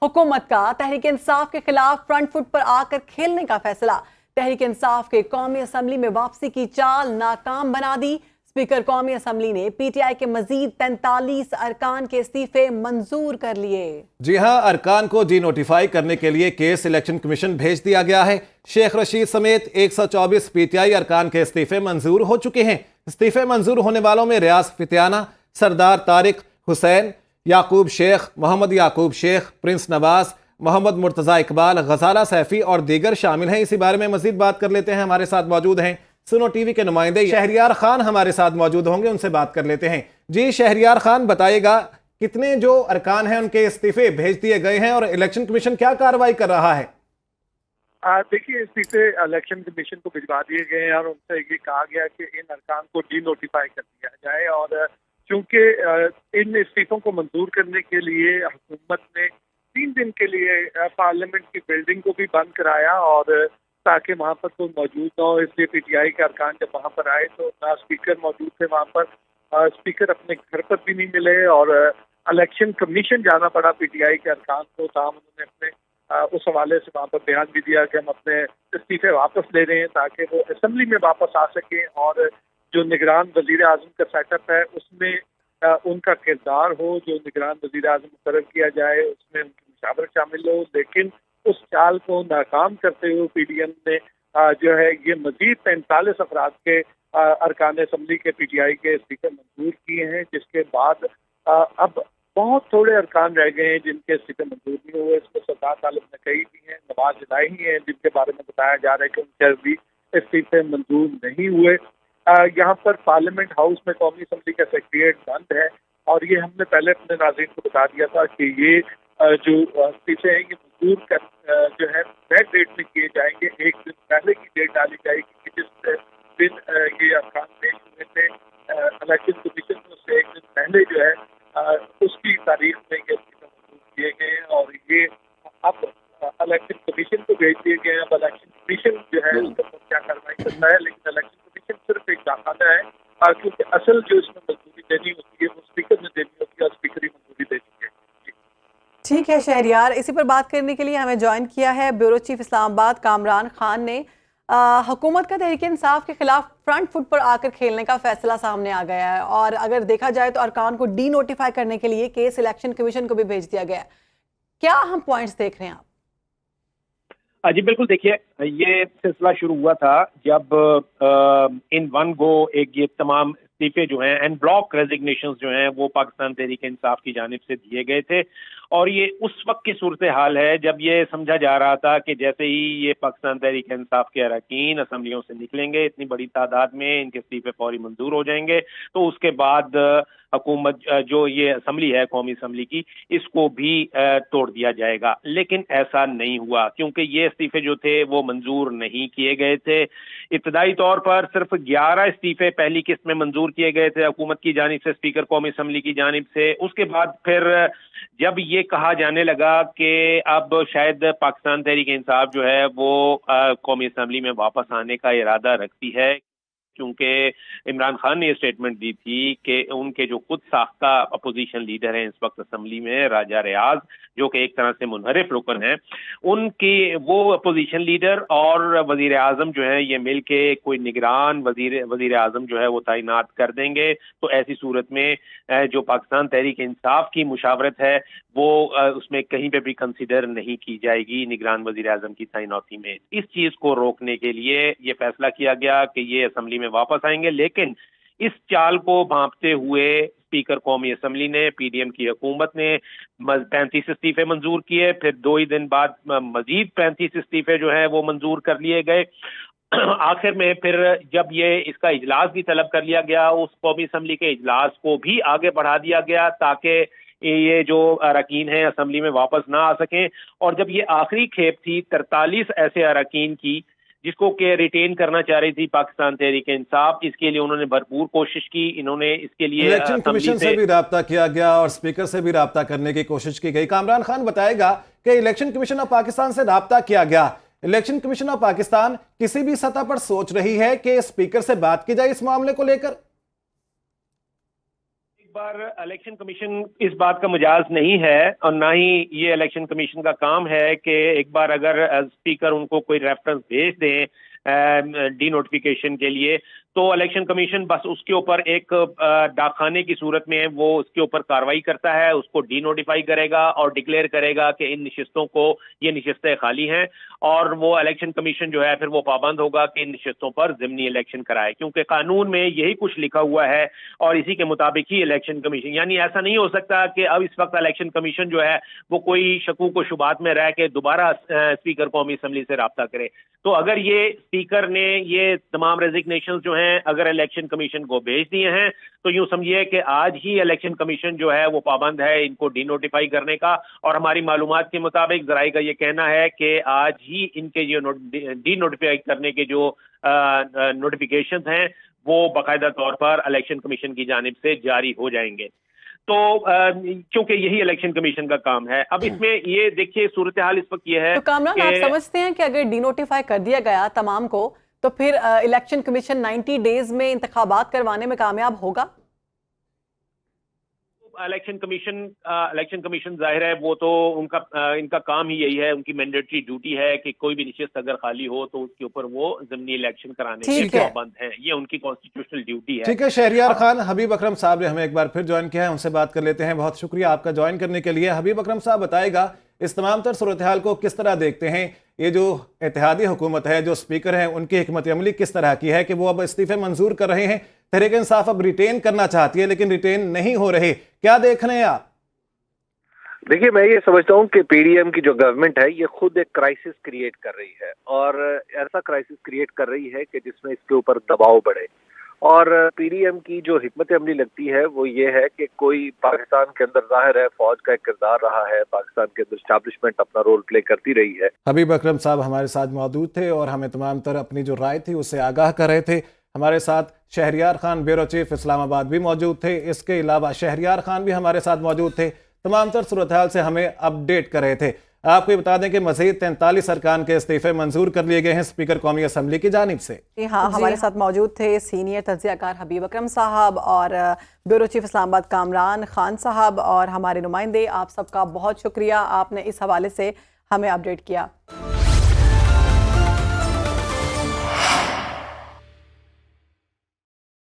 हुकूमत का तहरीक इंसाफ के खिलाफ फ्रंट फुट पर आकर खेलने का फैसला। तहरीक इंसाफ के कौमी असम्बली में वापसी की चाल नाकाम बना दी। स्पीकर कौमी असम्बली ने पीटीआई के मजीद 43 अरकान के इस्तीफे मंजूर कर लिए। जी हां, अरकान को डी नोटिफाई करने के लिए केस इलेक्शन कमीशन भेज दिया गया है। शेख रशीद समेत 124 पीटीआई अरकान के इस्तीफे मंजूर हो चुके हैं। इस्तीफे मंजूर होने वालों में रियाज फितियाना, सरदार तारिक हुसैन, याकूब शेख, मोहम्मद याकूब शेख, प्रिंस नवाज, मोहम्मद मुर्तज़ा इकबाल, गजाला सैफी और दीगर शामिल हैं। इसी बारे में मजीद बात कर लेते हैं। हमारे साथ मौजूद हैं सुनो टीवी के नुमाइंदे शहरियार खान हमारे साथ मौजूद होंगे, उनसे बात कर लेते हैं। जी शहरियार खान, बताइएगा कितने जो अरकान हैं उनके इस्तीफे भेज दिए गए हैं और इलेक्शन कमीशन क्या कार्रवाई कर रहा है? देखिए, इस्तीफे इलेक्शन कमीशन को भिजवा दिए गए हैं और उनसे ये कहा गया कि इन अरकान को डी नोटिफाई कर दिया जाए। और चूंकि इन इस्तीफों को मंजूर करने के लिए हुकूमत ने 3 दिन के लिए पार्लियामेंट की बिल्डिंग को भी बंद कराया और ताकि वहाँ पर कोई मौजूद ना हो, इसलिए पीटीआई के अरकान जब वहाँ पर आए तो ना स्पीकर मौजूद थे वहाँ पर, स्पीकर अपने घर पर भी नहीं मिले और इलेक्शन कमीशन जाना पड़ा पीटीआई के अरकान को। तमाम उन्होंने अपने उस हवाले से वहाँ पर बयान भी दिया कि हम अपने इस्तीफे वापस ले रहे हैं ताकि वो असम्बली में वापस आ सकें और जो निगरान वजीर आजम का सेटअप है उसमें उनका किरदार हो, जो निगरान वजीर आजम मुकर्रर किया जाए उसमें उनकी मुशावरत शामिल हो। लेकिन उस चाल को नाकाम करते हुए पीडीएम ने जो है ये मजीद 43 अफराद के अरकान असम्बली के पीटीआई के इस्तीफे मंजूर किए हैं, जिसके बाद अब बहुत थोड़े अरकान रह गए हैं जिनके इस्तीफे मंजूर नहीं हुए। इसमें सरदार तालिब नकई भी हैं, नवाज इलाही हैं जिनके बारे में बताया जा रहा है कि उनके भी इस्तीफे मंजूर नहीं हुए। यहाँ पर पार्लियामेंट हाउस में कौमी असम्बली का सेक्रेटरिएट बंद है और ये हमने पहले अपने नाज़रीन को बता दिया था कि ये जो इस्तीफे हैं ये मंजूर कर जो है नए डेट में किए जाएंगे। एक दिन पहले की डेट डाली जाएगी कि जिस दिन ये अरकान पेश हुए थे इलेक्शन कमीशन में, उससे एक दिन पहले जो है उसकी तारीख में ये इस्तीफे मंजूर किए गए हैं और ये अब इलेक्शन कमीशन को भेज दिए गए हैं। अब इलेक्शन कमीशन जो है उसके ऊपर क्या कार्रवाई करता है, लेकिन इलेक्शन कमीशन सिर्फ एक दाखिला है क्योंकि असल जो इसमें मंजूरी देनी होती है वो स्पीकर ने देनी होती है और स्पीकर ही मंजूरी देनी है। ठीक है शहरियार, इसी पर बात करने के लिए हमें ज्वाइन किया है ब्यूरो चीफ इस्लामाबाद कामरान खान ने। हुकूमत का तहरीक इंसाफ के खिलाफ फ्रंट फुट पर आकर खेलने का फैसला सामने आ गया है और अगर देखा जाए तो अरकान को डी नोटिफाई करने के लिए केस इलेक्शन कमीशन को भी भेज दिया गया। क्या हम पॉइंट्स देख रहे हैं आप? जी बिल्कुल, देखिए ये सिलसिला शुरू हुआ था जब इन वन गो एक ये तमाम इस्तीफे जो हैं एंड ब्लॉक रेजिग्नेशंस जो हैं वो पाकिस्तान तहरीक इंसाफ की जानिब से दिए गए थे और ये उस वक्त की सूरत हाल है जब ये समझा जा रहा था कि जैसे ही ये पाकिस्तान तहरीक इंसाफ के अरकान असम्बलियों से निकलेंगे इतनी बड़ी तादाद में इनके इस्तीफे फौरी मंजूर हो जाएंगे तो उसके बाद हुकूमत जो ये असम्बली है कौमी असम्बली की इसको भी तोड़ दिया जाएगा। लेकिन ऐसा नहीं हुआ क्योंकि ये इस्तीफे जो थे वो मंजूर नहीं किए गए थे। इब्तदाई तौर पर सिर्फ 11 इस्तीफे पहली किस्त में मंजूर किए गए थे हुकूमत की जानिब से, स्पीकर कौमी असम्बली की जानिब से। उसके बाद फिर जब ये कहा जाने लगा कि अब शायद पाकिस्तान तहरीक इंसाफ जो है वो कौमी असम्बली में वापस आने का इरादा रखती है, क्योंकि इमरान खान ने ये स्टेटमेंट दी थी कि उनके जो खुद साख्ता अपोजिशन लीडर हैं इस वक्त असम्बली में, राजा रियाज, जो कि एक तरह से मुनहरिफ रुकन हैं, उनके वो अपोजिशन लीडर और वजीर आजम जो है ये मिल के कोई निगरान वजीर आजम जो है वो तैनात कर देंगे। तो ऐसी सूरत में जो पाकिस्तान तहरीक इंसाफ की मुशावरत है वो उसमें कहीं पे भी कंसिडर नहीं की जाएगी निगरान वजीर आजम की तैनाती में। इस चीज़ को रोकने के लिए ये फैसला किया गया कि ये असम्बली में वापस आएंगे। लेकिन इस चाल को भांपते हुए स्पीकर कौमी असम्बली ने, पीडीएम की हुकूमत ने 35 इस्तीफे मंजूर किए, फिर 2 ही दिन बाद मजीद 35 इस्तीफे जो है वो मंजूर कर लिए गए। आखिर में फिर जब ये इसका इजलास भी तलब कर लिया गया, उस कौमी असम्बली के इजलास को भी आगे बढ़ा दिया गया ताकि ये जो अरकान हैं असम्बली में वापस ना आ सकें। और जब ये आखिरी खेप थी 43 ऐसे अरकान की जिसको के रिटेन करना चाह रही थी पाकिस्तान तहरीक इंसाफ, इसके लिए उन्होंने भरपूर कोशिश की। इन्होंने इसके लिए इलेक्शन कमीशन से भी राब्ता किया गया और स्पीकर से भी राब्ता करने की कोशिश की गई। कामरान खान बताएगा कि इलेक्शन कमीशन ऑफ पाकिस्तान से राब्ता किया गया, इलेक्शन कमीशन ऑफ पाकिस्तान किसी भी सतह पर सोच रही है कि स्पीकर से बात की जाए इस मामले को लेकर? बार इलेक्शन कमीशन इस बात का मजाज नहीं है और ना ही ये इलेक्शन कमीशन का काम है कि एक बार अगर स्पीकर उनको कोई रेफरेंस भेज दें डी नोटिफिकेशन के लिए तो इलेक्शन कमीशन बस उसके ऊपर एक डाकखाने की सूरत में वो उसके ऊपर कार्रवाई करता है, उसको डी नोटिफाई करेगा और डिक्लेयर करेगा कि इन नशिस्तों को ये नशिस्तें खाली हैं और वो इलेक्शन कमीशन जो है फिर वो पाबंद होगा कि इन नशिस्तों पर ज़िमनी इलेक्शन कराए, क्योंकि कानून में यही कुछ लिखा हुआ है और इसी के मुताबिक ही इलेक्शन कमीशन, यानी ऐसा नहीं हो सकता कि अब इस वक्त इलेक्शन कमीशन जो है वो कोई शकूक व शुबात में रह के दोबारा स्पीकर कौमी असम्बली से रब्ता करे। तो अगर ये स्पीकर ने ये तमाम रेजिग्नेशन जो हैं अगर इलेक्शन कमीशन को भेज दिए हैं तो यूं समझिए कि आज ही इलेक्शन कमीशन जो है वो पाबंद है इनको डी नोटिफाई करने का, और हमारी मालूमात के मुताबिक ज़राए का ये कहना है कि आज ही इनके जो डी नोटिफाई करने के जो नोटिफिकेशन हैं वो बाकायदा तौर पर इलेक्शन कमीशन की जानिब से जारी हो जाएंगे। तो क्योंकि यही इलेक्शन कमीशन का काम है। अब इसमें ये देखिए सूरत हाल इस वक्त ये है तो कामरान, आप समझते हैं कि अगर डी नोटिफाई कर दिया गया तमाम को तो फिर इलेक्शन कमीशन 90 डेज में इंतखाबात करवाने में कामयाब होगा? इलेक्शन कमीशन जाहिर है वो तो इनका काम ही यही है, उनकी मैंडेटरी ड्यूटी है कि कोई भी नशिस्त अगर खाली हो तो उसके ऊपर वो ज़िमनी इलेक्शन कराने के पाबंद हैं, ये उनकी कॉन्स्टिट्यूशनल ड्यूटी है। ठीक है शहरियार खान, हबीब अकरम साहब ने हमें एक बार फिर ज्वाइन किया है, उनसे बात कर लेते हैं। बहुत शुक्रिया आपका ज्वाइन करने के लिए। हबीब अकरम साहब बताएगा इस तमाम तर सूरत हाल को किस तरह देखते हैं, ये जो इत्तेहादी हुकूमत है, जो स्पीकर हैं, उनकी हिकमत अमली किस तरह की है कि वो अब इस्तीफे मंजूर कर रहे हैं, तहरीक इंसाफ अब रिटेन करना चाहती है लेकिन रिटेन नहीं हो रहे, क्या देख रहे हैं आप? देखिए, मैं ये समझता हूँ कि पीडीएम की जो गवर्नमेंट है ये खुद एक क्राइसिस क्रिएट कर रही है और ऐसा क्राइसिस क्रिएट कर रही है कि जिसमें इसके ऊपर दबाव बढ़े। और पीडीएम की जो हिकमत अमली लगती है वो ये है कि कोई पाकिस्तान के अंदर जाहिर है फौज का एक किरदार रहा है, पाकिस्तान के अंदर एस्टैब्लिशमेंट अपना रोल प्ले करती रही है। हबीब अकरम साहब हमारे साथ मौजूद थे और हमें तमाम तर अपनी जो राय थी उससे आगाह कर रहे थे। हमारे साथ शहरियार खान ब्यूरो चीफ इस्लामाबाद भी मौजूद थे, इसके अलावा शहरियार खान भी हमारे साथ मौजूद थे, तमाम तर सूरत हाल से हमें अपडेट कर रहे थे। आपको बता दें कि मज़ीद 43 अरकान के इस्तीफे मंजूर कर लिए गए हैं स्पीकर कौमी असम्बली की जानिब से। जी हाँ, हमारे साथ मौजूद थे सीनियर तज्ज़ियाकार हबीब अकरम साहब और ब्यूरो चीफ इस्लामाबाद कामरान खान साहब और हमारे नुमाइंदे। आप सबका बहुत शुक्रिया, आपने इस हवाले से हमें अपडेट किया।